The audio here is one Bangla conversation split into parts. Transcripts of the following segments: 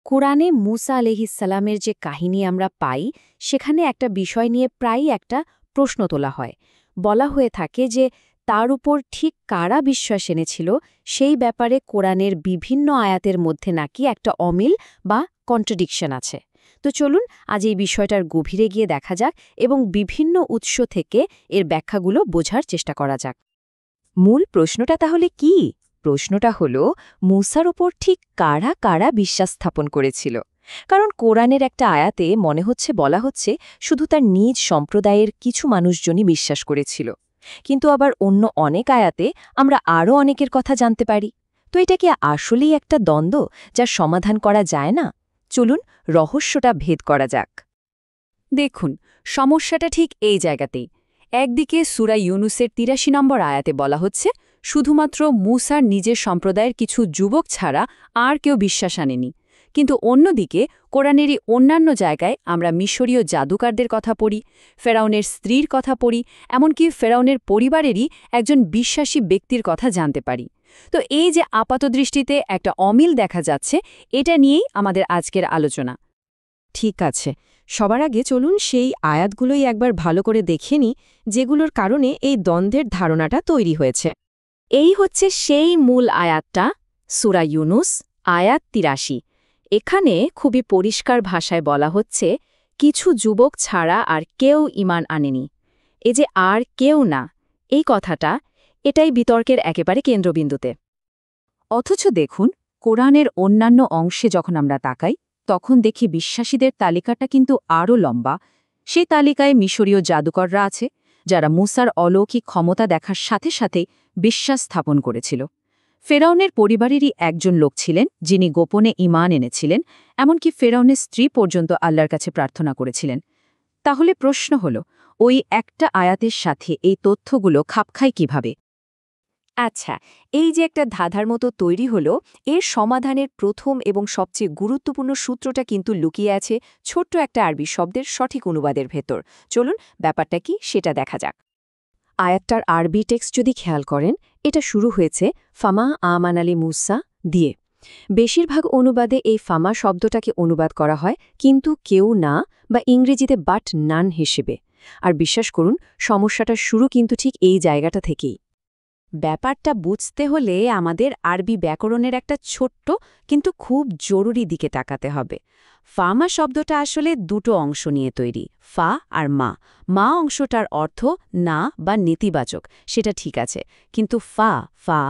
কোরআনে মুসা আলাইহিসসালামের যে কাহিনী আমরা পাই সেখানে একটা বিষয় নিয়ে প্রায়ই একটা প্রশ্ন তোলা হয়। বলা হয়ে থাকে যে তার উপর ঠিক কারা বিশ্বাস এনেছিল সেই ব্যাপারে কোরআনের বিভিন্ন আয়াতের মধ্যে নাকি একটা অমিল বা কন্ট্রাডিকশন আছে। তো চলুন আজ এই বিষয়টার গভীরে গিয়ে দেখা যাক এবং বিভিন্ন উৎস থেকে এর ব্যাখ্যাগুলো বোঝার চেষ্টা করা যাক। মূল প্রশ্নটা তাহলে কি? প্রশ্নটা হলো মুসার ওপর ঠিক কারা কারা বিশ্বাস স্থাপন করেছিল। কারণ কোরআনের একটা আয়াতে মনে হচ্ছে বলা হচ্ছে শুধু তার নিজ সম্প্রদায়ের কিছু মানুষজনই বিশ্বাস করেছিল, কিন্তু আবার অন্য অনেক আয়াতে আমরা আরও অনেকের কথা জানতে পারি। তো এটা কি আসলেই একটা দ্বন্দ্ব যার সমাধান করা যায় না? চলুন রহস্যটা ভেদ করা যাক। দেখুন, সমস্যাটা ঠিক এই জায়গাতেই। একদিকে সূরা ইউনুসের ৮৩ নম্বর আয়াতে বলা হচ্ছে শুধুমাত্র মুসার নিজের সম্প্রদায়ের কিছু যুবক ছাড়া আর কেউ বিশ্বাস আনেনি, কিন্তু অন্যদিকে কোরআনেরই অন্যান্য জায়গায় আমরা মিশরীয় জাদুকারদের কথা পড়ি, ফেরাউনের স্ত্রীর কথা পড়ি, এমনকি ফেরাউনের পরিবারেরই একজন বিশ্বাসী ব্যক্তির কথা জানতে পারি। তো এই যে আপাতদৃষ্টিতে একটা অমিল দেখা যাচ্ছে, এটা নিয়েই আমাদের আজকের আলোচনা। ঠিক আছে, সবার আগে চলুন সেই আয়াতগুলোই একবার ভালো করে দেখে নিই যেগুলোর কারণে এই দ্বন্দ্বের ধারণাটা তৈরি হয়েছে। এই হচ্ছে সেই মূল আয়াতটা, সূরা ইউনুস আয়াত ৮৩। এখানে খুবই পরিষ্কার ভাষায় বলা হচ্ছে কিছু যুবক ছাড়া আর কেউ ঈমান আনেনি। এই যে আর কেউ না, এই কথাটা, এটাই বিতর্কের একেবারে কেন্দ্রবিন্দুতে। অথচ দেখুন, কোরআনের অন্যান্য অংশে যখন আমরা তাকাই তখন দেখি বিশ্বাসীদের তালিকাটা কিন্তু আরও লম্বা। সেই তালিকায় মিশরীয় জাদুকররা আছে, যারা মুসার অলৌকিক ক্ষমতা দেখার সাথে সাথেই বিশ্বাস স্থাপন করেছিল। ফেরাউনের পরিবারেরই একজন লোক ছিলেন যিনি গোপনে ঈমান এনেছিলেন, এমনকি ফেরাউনের স্ত্রী পর্যন্ত আল্লাহর কাছে প্রার্থনা করেছিলেন। তাহলে প্রশ্ন হল, ওই একটা আয়াতের সাথে এই তথ্যগুলো খাপ খায় কিভাবে? আচ্ছা, এই যে একটা ধাঁধার মতো তৈরি হলো, এর সমাধানের প্রথম এবং সবচেয়ে গুরুত্বপূর্ণ সূত্রটা কিন্তু লুকিয়ে আছে ছোট্ট একটা আরবি শব্দের সঠিক অনুবাদের ভেতর। চলুন ব্যাপারটা কি সেটা দেখা যাক। আয়াতটার আরবি টেক্সট যদি খেয়াল করেন, এটা শুরু হয়েছে ফামা আমান আলী মুসা দিয়ে। বেশিরভাগ অনুবাদে এই ফামা শব্দটাকে অনুবাদ করা হয় কিন্তু কেউ না বা ইংরেজিতে বাট নান হিসেবে। আর বিশ্বাস করুন, সমস্যাটার শুরু কিন্তু ঠিক এই জায়গাটা থেকেই। ব্যাপারটা বুঝতে হলে আমাদের আরবি ব্যাকরণের একটা ছোট্ট কিন্তু খুব জরুরি দিকে তাকাতে হবে। ফামা শব্দটা আসলে দুটো অংশ নিয়ে তৈরি, ফা আর মা। মা অংশটার অর্থ না বা নেতিবাচক, সেটা ঠিক আছে, কিন্তু ফা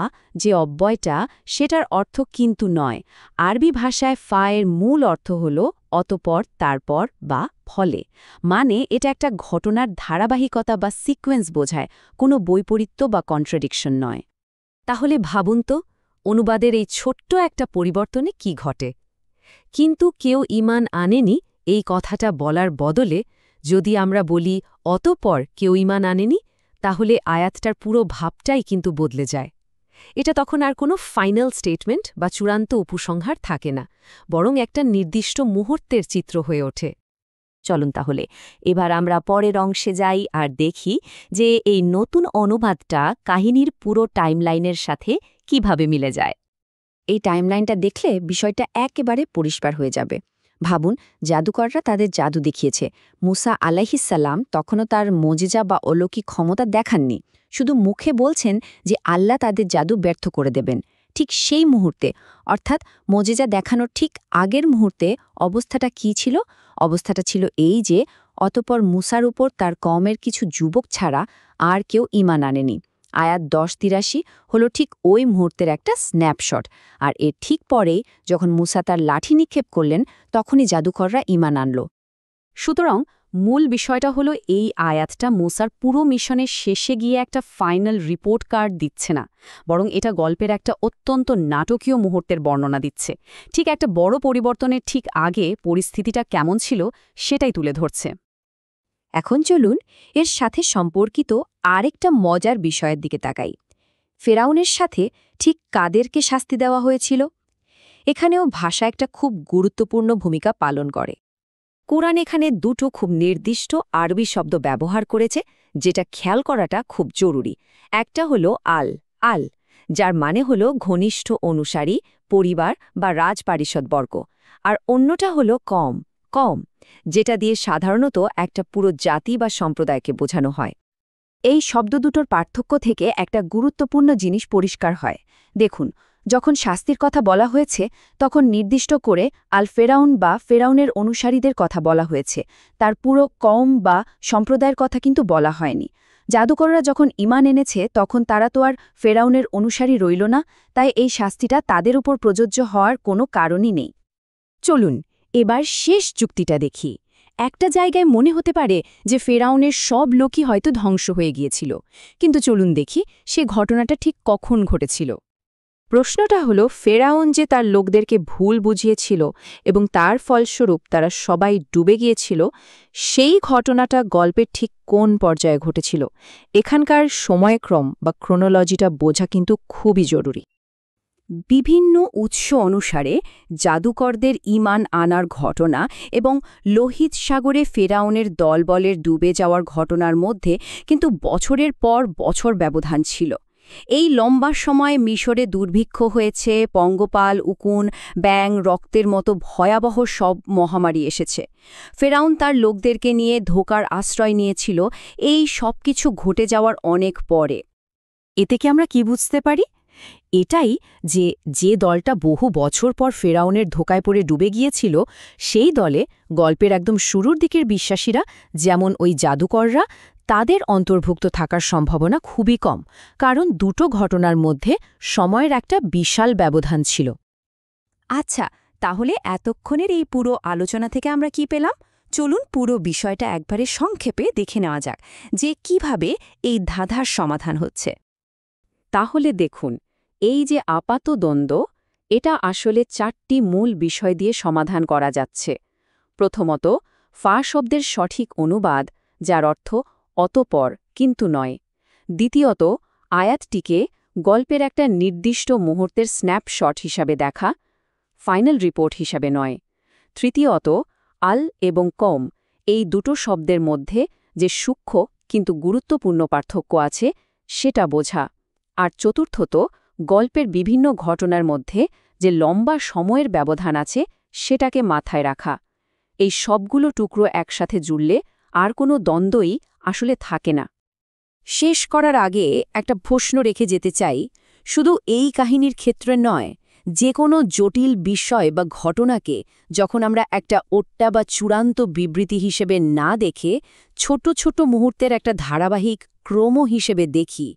যে অব্যয়টা, সেটার অর্থ কিন্তু নয়। আরবি ভাষায় ফা এর মূল অর্থ হল অতপর, তারপর বা ফলে। মানে এটা একটা ঘটনার ধারাবাহিকতা বা সিকোয়েন্স বোঝায়, কোনো বৈপরীত্য বা কন্ট্রাডিকশন নয়। তাহলে ভাবুন তো, অনুবাদের এই ছোট্ট একটা পরিবর্তনে কি ঘটে? কিন্তু কেউ ঈমান আনেনি এই কথাটা বলার বদলে যদি আমরা বলি অতঃপর কেউ ঈমান আনেনি, তাহলে আয়াতটার পুরো ভাবটাই কিন্তু বদলে যায়। এটা তখন আর কোনো ফাইনাল স্টেটমেন্ট বা চূড়ান্ত উপসংহার থাকে না, বরং একটা নির্দিষ্ট মুহূর্তের চিত্র হয়ে ওঠে। চলুন তাহলে এবার আমরা পরের অংশে যাই আর দেখি যে এই নতুন অনুবাদটা কাহিনীর পুরো টাইমলাইনের সাথে কিভাবে মিলে যায়। এই টাইমলাইনটা দেখলে বিষয়টা একেবারে পরিষ্কার হয়ে যাবে। ভাবুন, জাদুকররা তাদের জাদু দেখিয়েছে। মুসা আলাইহিসসালাম তখনও তার মজিজা বা অলৌকিক ক্ষমতা দেখাননি, শুধু মুখে বলছেন যে আল্লাহ তাদের জাদু ব্যর্থ করে দেবেন। ঠিক সেই মুহূর্তে, অর্থাৎ মজিজা দেখানোর ঠিক আগের মুহূর্তে অবস্থাটা কি ছিল? অবস্থাটা ছিল এই যে অতঃপর মুসার উপর তার কওমের কিছু যুবক ছাড়া আর কেউ ঈমান আনেনি। আয়াত ১০৮৩ হলো ঠিক ওই মুহূর্তের একটা স্ন্যাপশট। আর এর ঠিক পরেই যখন মুসা তার লাঠি নিক্ষেপ করলেন, তখনই জাদুকররা ঈমান আনল। সুতরাং মূল বিষয়টা হলো এই আয়াতটা মুসার পুরো মিশনের শেষে গিয়ে একটা ফাইনাল রিপোর্ট কার্ড দিচ্ছে না, বরং এটা গল্পের একটা অত্যন্ত নাটকীয় মুহূর্তের বর্ণনা দিচ্ছে। ঠিক একটা বড় পরিবর্তনের ঠিক আগে পরিস্থিতিটা কেমন ছিল সেটাই তুলে ধরছে। এখন চলুন এর সাথে সম্পর্কিত আরেকটা মজার বিষয়ের দিকে তাকাই। ফেরাউনের সাথে ঠিক কাদেরকে শাস্তি দেওয়া হয়েছিল? এখানেও ভাষা একটা খুব গুরুত্বপূর্ণ ভূমিকা পালন করে। কোরআন এখানে দুটো খুব নির্দিষ্ট আরবি শব্দ ব্যবহার করেছে, যেটা খেয়াল করাটা খুব জরুরি। একটা হলো আল, যার মানে হলো ঘনিষ্ঠ অনুসারী, পরিবার বা রাজপারিষদবর্গ। আর অন্যটা হলো কম কম, যেটা দিয়ে সাধারণত একটা পুরো জাতি বা সম্প্রদায়কে বোঝানো হয়। এই শব্দ দুটোর পার্থক্য থেকে একটা গুরুত্বপূর্ণ জিনিস পরিষ্কার হয়। দেখুন, যখন শাস্তির কথা বলা হয়েছে তখন নির্দিষ্ট করে আল ফেরাউন বা ফেরাউনের অনুসারীদের কথা বলা হয়েছে, তার পুরো কওম বা সম্প্রদায়ের কথা কিন্তু বলা হয়নি। জাদুকররা যখন ঈমান এনেছে তখন তারা তো আর ফেরাউনের অনুসারী রইল না, তাই এই শাস্তিটা তাদের উপর প্রযোজ্য হওয়ার কোনো কারণই নেই। চলুন এবার শেষ যুক্তিটা দেখি। একটা জায়গায় মনে হতে পারে যে ফেরাউনের সব লোকই হয়তো ধ্বংস হয়ে গিয়েছিল, কিন্তু চলুন দেখি সে ঘটনাটা ঠিক কখন ঘটেছিল। প্রশ্নটা হলো, ফেরাউন যে তার লোকদেরকে ভুল বুঝিয়েছিল এবং তার ফলস্বরূপ তারা সবাই ডুবে গিয়েছিল, সেই ঘটনাটা গল্পের ঠিক কোন পর্যায়ে ঘটেছিল? এখানকার সময়ক্রম বা ক্রোনোলজিটা বোঝা কিন্তু খুবই জরুরি। বিভিন্ন উৎস অনুসারে জাদুকরদের ঈমান আনার ঘটনা এবং লোহিত সাগরে ফেরাউনের দলবলের ডুবে যাওয়ার ঘটনার মধ্যে কিন্তু বছরের পর বছর ব্যবধান ছিল। এই লম্বা সময় মিশরে দুর্ভিক্ষ হয়েছে, পঙ্গপাল, উকুন, ব্যাঙ, রক্তের মতো ভয়াবহ সব মহামারী এসেছে। ফেরাউন তার লোকদেরকে নিয়ে ধোঁকার আশ্রয় নিয়েছিল এই সব কিছু ঘটে যাওয়ার অনেক পরে। এতে কি আমরা কি বুঝতে পারি? এটাই যে দলটা বহু বছর পর ফেরাউনের ধোঁকায় পড়ে ডুবে গিয়েছিল, সেই দলে গল্পের একদম শুরুর দিকের বিশ্বাসীরা, যেমন ওই জাদুকররা, তাদের অন্তর্ভুক্ত থাকার সম্ভাবনা খুবই কম, কারণ দুটো ঘটনার মধ্যে সময়ের একটা বিশাল ব্যবধান ছিল। আচ্ছা, তাহলে এতক্ষণের এই পুরো আলোচনা থেকে আমরা কি পেলাম? চলুন পুরো বিষয়টা একবারে সংক্ষেপে দেখে নেওয়া যাক যে কিভাবে এই ধাঁধার সমাধান হচ্ছে। তাহলে দেখুন, এই যে আপাত দ্বন্দ্ব, এটা আসলে 4টি মূল বিষয় দিয়ে সমাধান করা যাচ্ছে। প্রথমত, ফা শব্দের সঠিক অনুবাদ, যার অর্থ অতঃপর কিন্তু নয়। দ্বিতীয়ত, আয়াতটিকে গল্পের একটা নির্দিষ্ট মুহূর্তের স্ন্যাপশট হিসাবে দেখা, ফাইনাল রিপোর্ট হিসাবে নয়। তৃতীয়ত, আল এবং কম এই দুটো শব্দের মধ্যে যে সূক্ষ্ম কিন্তু গুরুত্বপূর্ণ পার্থক্য আছে সেটা বোঝা। আর চতুর্থত, গল্পের বিভিন্ন ঘটনার মধ্যে যে লম্বা সময়ের ব্যবধান আছে সেটাকে মাথায় রাখা। এই সবগুলো টুকরো একসাথে জুড়লে আর কোনো দ্বন্দ্বই আসলে থাকে না। শেষ করার আগে একটা প্রশ্ন রেখে যেতে চাই, শুধু এই কাহিনীর ক্ষেত্রে নয়, যে কোনো জটিল বিষয় বা ঘটনাকে যখন আমরা একটা ওট্টা বা চূড়ান্ত বিবৃতি হিসেবে না দেখে ছোট ছোট মুহূর্তের একটা ধারাবাহিক ক্রম হিসেবে দেখি,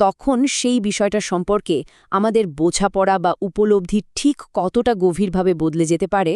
তখন সেই বিষয়টা সম্পর্কে আমাদের বোঝাপড়া বা উপলব্ধি ঠিক কতটা গভীরভাবে বদলে যেতে পারে